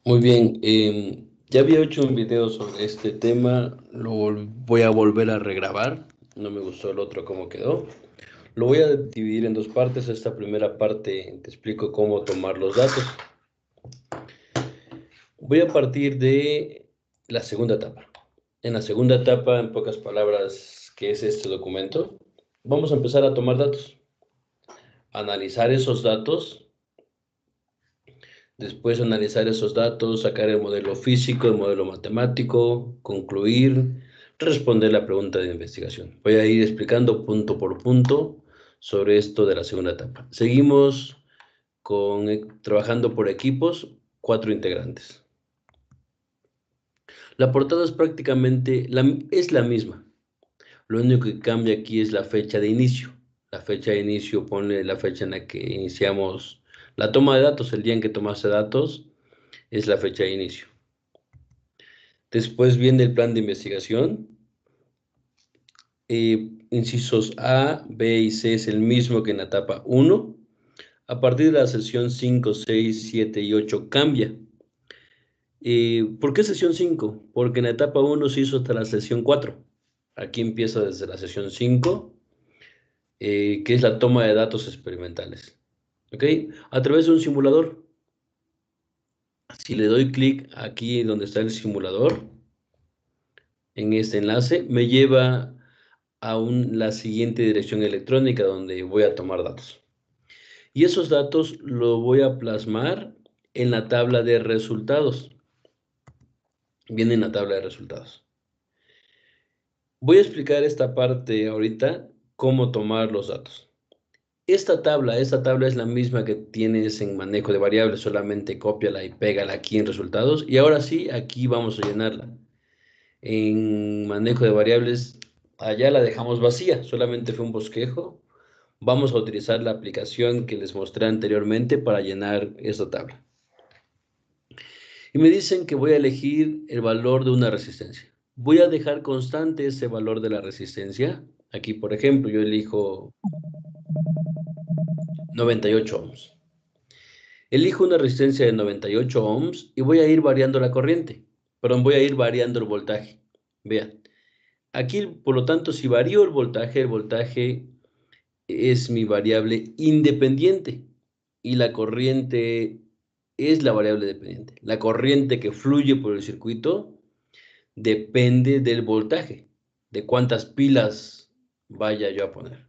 Muy bien, ya había hecho un video sobre este tema, voy a volver a regrabar, no me gustó el otro cómo quedó. Lo voy a dividir en dos partes. Esta primera parte te explico cómo tomar los datos. Voy a partir de la segunda etapa. En la segunda etapa, en pocas palabras, que es este documento, vamos a empezar a tomar datos, analizar esos datos. Después analizar esos datos, sacar el modelo físico, el modelo matemático, concluir, responder la pregunta de investigación. Voy a ir explicando punto por punto sobre esto de la segunda etapa. Seguimos trabajando por equipos, 4 integrantes. La portada es prácticamente es la misma. Lo único que cambia aquí es la fecha de inicio. La fecha de inicio pone la fecha en la que iniciamos la toma de datos, el día en que tomaste datos, es la fecha de inicio. Después viene el plan de investigación. Incisos A, B y C es el mismo que en la etapa 1. A partir de la sesión 5, 6, 7 y 8 cambia. ¿Por qué sesión 5? Porque en la etapa 1 se hizo hasta la sesión 4. Aquí empieza desde la sesión 5, que es la toma de datos experimentales. ¿Ok? A través de un simulador. Si le doy clic aquí donde está el simulador, en este enlace, me lleva a la siguiente dirección electrónica donde voy a tomar datos. Y esos datos los voy a plasmar en la tabla de resultados. Viene en la tabla de resultados. Voy a explicar esta parte ahorita, cómo tomar los datos. Esta tabla es la misma que tienes en manejo de variables, solamente cópiala y pégala aquí en resultados. Y ahora sí, aquí vamos a llenarla. En manejo de variables, allá la dejamos vacía, solamente fue un bosquejo. Vamos a utilizar la aplicación que les mostré anteriormente para llenar esta tabla. Y me dicen que voy a elegir el valor de una resistencia. Voy a dejar constante ese valor de la resistencia. Aquí, por ejemplo, yo elijo 98 ohms. Elijo una resistencia de 98 ohms y voy a ir variando la corriente. Perdón, voy a ir variando el voltaje. Vean, aquí, por lo tanto, si varío el voltaje es mi variable independiente y la corriente es la variable dependiente. La corriente que fluye por el circuito depende del voltaje, de cuántas pilas vaya yo a poner.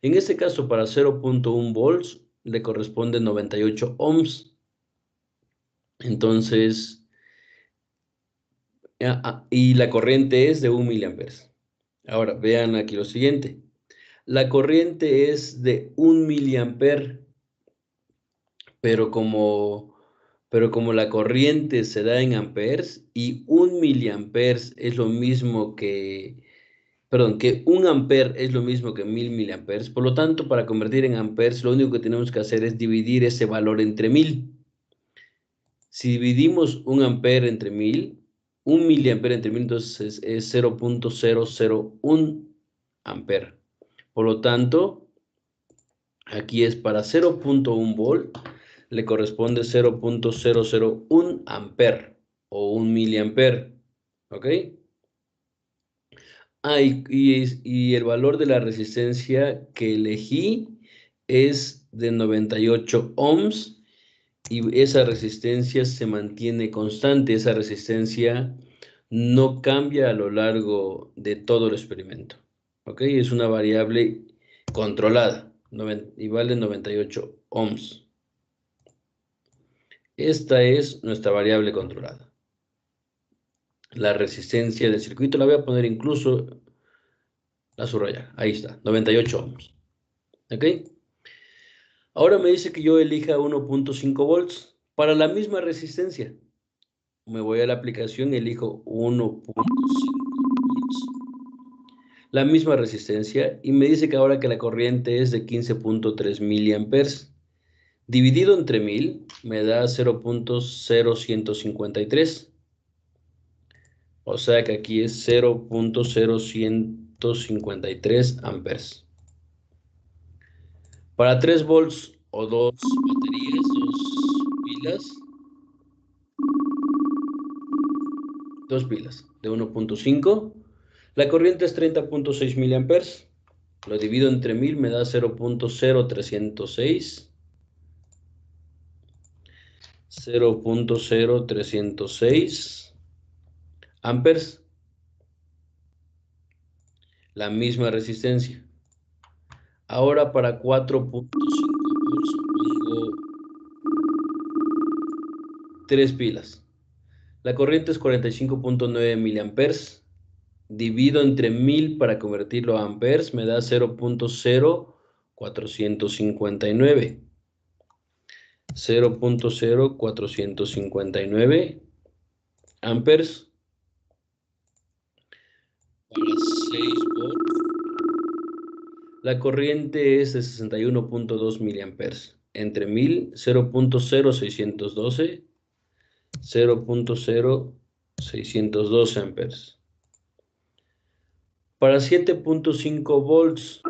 En este caso, para 0.1 volts le corresponde 98 ohms. Entonces, y la corriente es de 1 miliamperes. Ahora, vean aquí lo siguiente. La corriente es de 1 miliamper, pero como la corriente se da en amperes y 1 miliamperes es lo mismo que 1 amper es lo mismo que 1000 miliamperes. Por lo tanto, para convertir en amperes, lo único que tenemos que hacer es dividir ese valor entre 1000. Si dividimos 1 amper entre 1000, 1 miliamper entre 1000, entonces es 0.001 amper. Por lo tanto, aquí es para 0.1 volt, le corresponde 0.001 amper o 1 miliamper. ¿Ok? Y el valor de la resistencia que elegí es de 98 ohms y esa resistencia se mantiene constante, esa resistencia no cambia a lo largo de todo el experimento. ¿Ok? Es una variable controlada y vale 98 ohms. Esta es nuestra variable controlada. La resistencia del circuito la voy a poner incluso la subraya. Ahí está, 98 ohms. ¿Ok? Ahora me dice que yo elija 1.5 volts para la misma resistencia. Me voy a la aplicación y elijo 1.5 volts. La misma resistencia y me dice que ahora que la corriente es de 15.3 miliamperes. Dividido entre 1000 me da 0.0153. O sea que aquí es 0.0153 amperes. Para 3 volts o dos baterías, dos pilas, 2 pilas de 1.5. La corriente es 30.6 miliamperes. Lo divido entre 1000, me da 0.0306. 0.0306 amperes. La misma resistencia. Ahora para 4.5 volts pongo 3 pilas. La corriente es 45.9 miliamperes. Divido entre 1000 para convertirlo a amperes, me da 0.0459. 0.0459 amperes para 6 volts. La corriente es de 61.2 miliamperes. Entre 1000, 0.0612, 0.0612 amperes. Para 7.5 volts,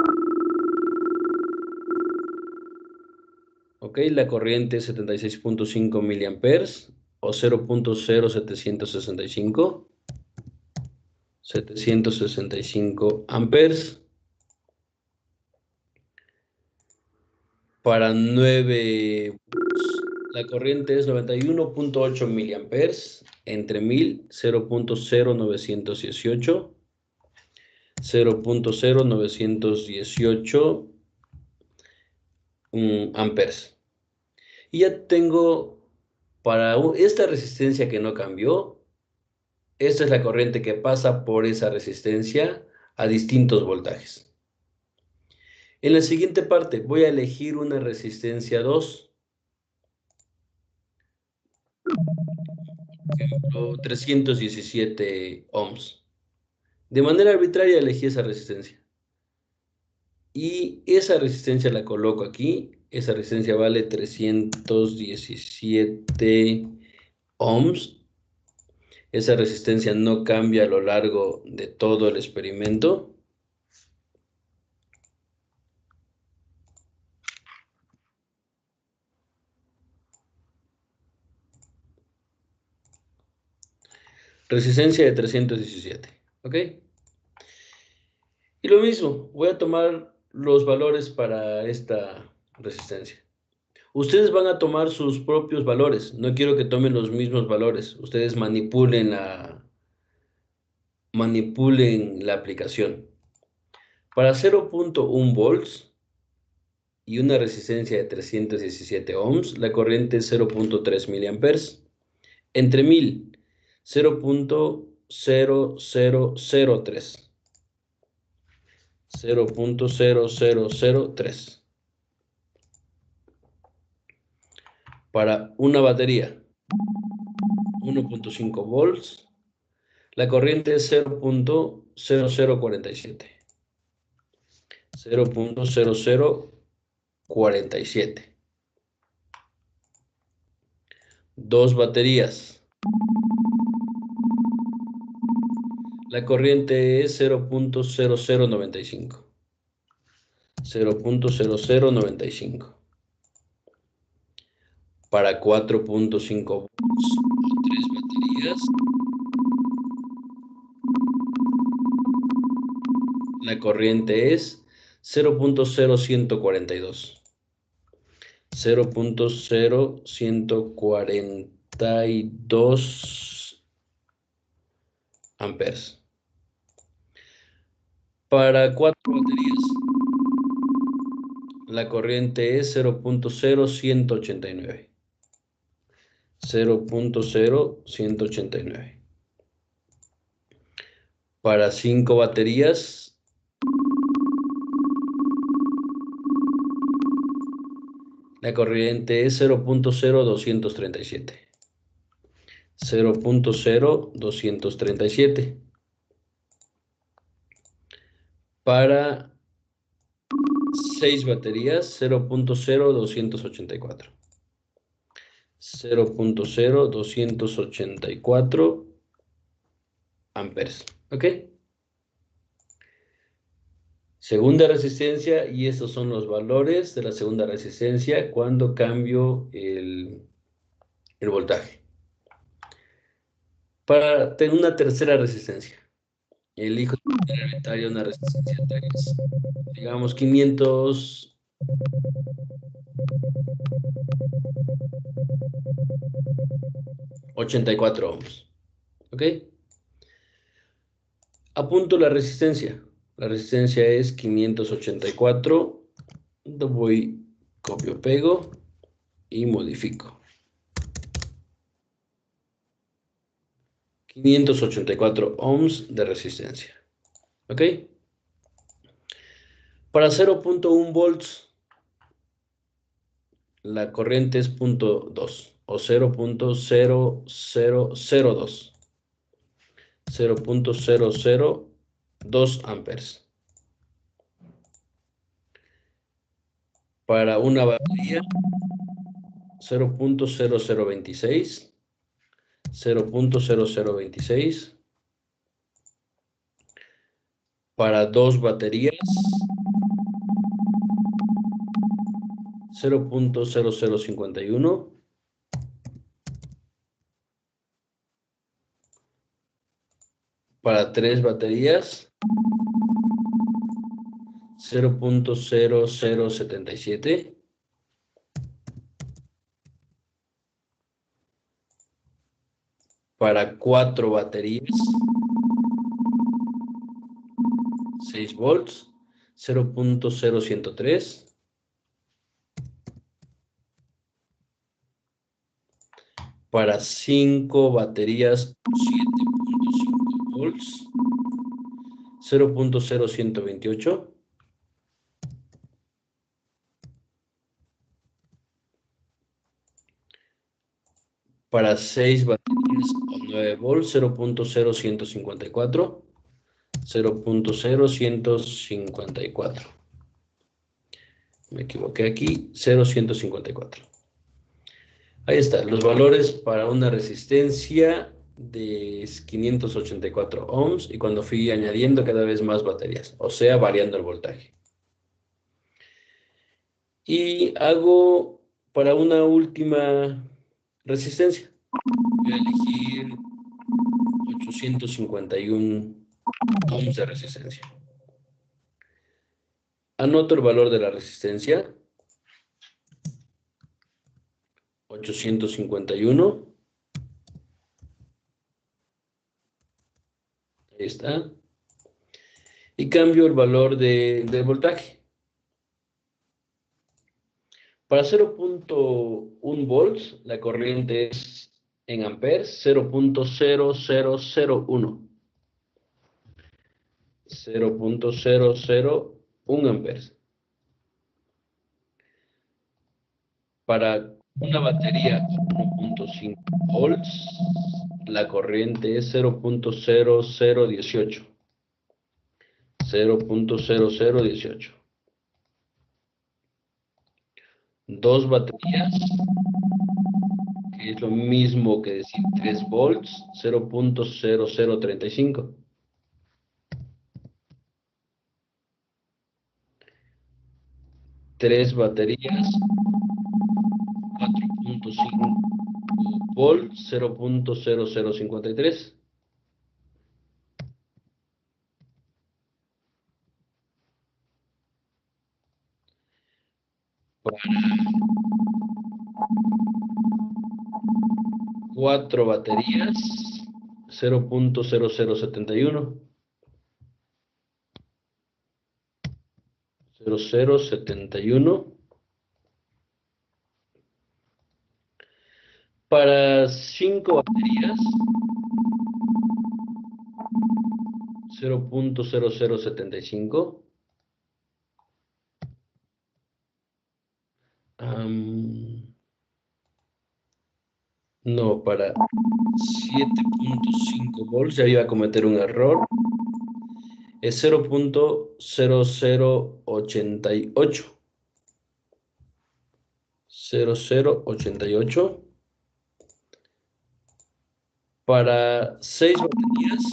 ok, la corriente es 76.5 miliamperes o 0.0765. 765 amperes. Para 9 volts, la corriente es 91.8 miliamperes entre 1000, 0.0918, 0.0918 amperes. Y ya tengo para esta resistencia que no cambió, esta es la corriente que pasa por esa resistencia a distintos voltajes. En la siguiente parte voy a elegir una resistencia 2. Por ejemplo, 317 ohms. De manera arbitraria elegí esa resistencia. Y esa resistencia la coloco aquí. Esa resistencia vale 317 ohms. Esa resistencia no cambia a lo largo de todo el experimento. Resistencia de 317. ¿Ok? Y lo mismo, voy a tomar los valores para esta resistencia. Ustedes van a tomar sus propios valores. No quiero que tomen los mismos valores. Ustedes manipulen la aplicación. Para 0.1 volts y una resistencia de 317 ohms, la corriente es 0.3 miliamperes. Entre 1000, 0.0003. 0.0003. Para una batería, 1.5 volts, la corriente es 0.0047. 0.0047. Dos baterías. La corriente es 0.0095. 0.0095. Para 4.5 volts o 3 baterías, la corriente es 0.0142. 0.0142 amperes. Para 4 baterías, la corriente es 0.0189. 0.0189. Para 5 baterías, la corriente es 0.0237. 0.0237. Para 6 baterías, 0.0284. 0.0284 amperes. ¿Ok? Segunda resistencia, y estos son los valores de la segunda resistencia cuando cambio el voltaje. Para tener una tercera resistencia. Elijo complementaria una resistencia 3. Digamos 584 ohms. ¿Ok? Apunto la resistencia. La resistencia es 584. Voy, copio, pego y modifico. 584 ohms de resistencia. ¿Ok? Para 0.1 volts, la corriente es 0.2 o 0.0002. 0.002 amperes. Para una batería, 0.0026. 0.0026. Para dos baterías, 0.0051. Para tres baterías, 0.0077. Para cuatro baterías, 6 volts, 0.0103. Para 5 baterías, 7.5 volts, 0.0128. Para 6 baterías con 9 volts, 0.0154. 0.0154. Me equivoqué aquí, 0.154. Ahí está, los valores para una resistencia de 584 ohms y cuando fui añadiendo cada vez más baterías, o sea, variando el voltaje. Y hago para una última resistencia. Voy a elegir 851 ohms de resistencia. Anoto el valor de la resistencia. 851. Ahí está. Y cambio el valor de voltaje. Para 0.1 volts, la corriente es en amperes 0.0001. 0.001 amperes. Para una batería 1.5 volts, la corriente es 0.0018. 0.0018. Dos baterías, que es lo mismo que decir 3 volts, 0.0035. Tres baterías, 4.5 volts, 0.0053. Para cuatro baterías, 0.0071. 0071. Para 5 baterías, 0.0075. No, para 7.5 volts, ya iba a cometer un error. Es 0.0088. 0088. Para 6 baterías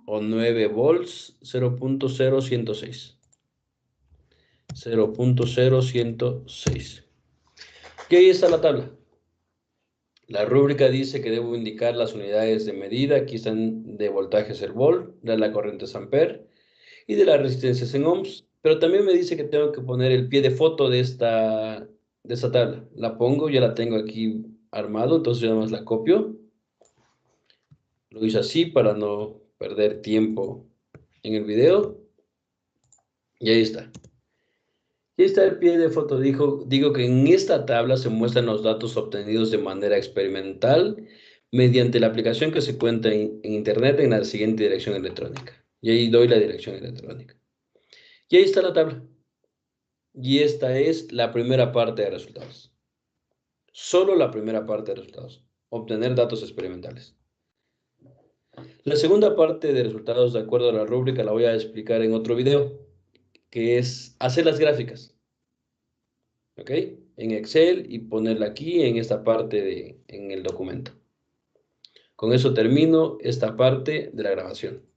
o 9 volts, 0.0106. 0.0106. Y ahí está la tabla. La rúbrica dice que debo indicar las unidades de medida. Aquí están de voltajes el volt, de la corriente es ampere y de las resistencias en ohms. Pero también me dice que tengo que poner el pie de foto de esta tabla. La pongo, ya la tengo aquí armado, entonces ya nada más la copio. Lo hice así para no perder tiempo en el video. Y ahí está. Y ahí está el pie de foto. Digo que en esta tabla se muestran los datos obtenidos de manera experimental mediante la aplicación que se cuenta en Internet en la siguiente dirección electrónica. Y ahí doy la dirección electrónica. Y ahí está la tabla. Y esta es la primera parte de resultados. Solo la primera parte de resultados. Obtener datos experimentales. La segunda parte de resultados, de acuerdo a la rúbrica, la voy a explicar en otro video, que es hacer las gráficas. ¿Ok? En Excel y ponerla aquí en esta parte en el documento. Con eso termino esta parte de la grabación.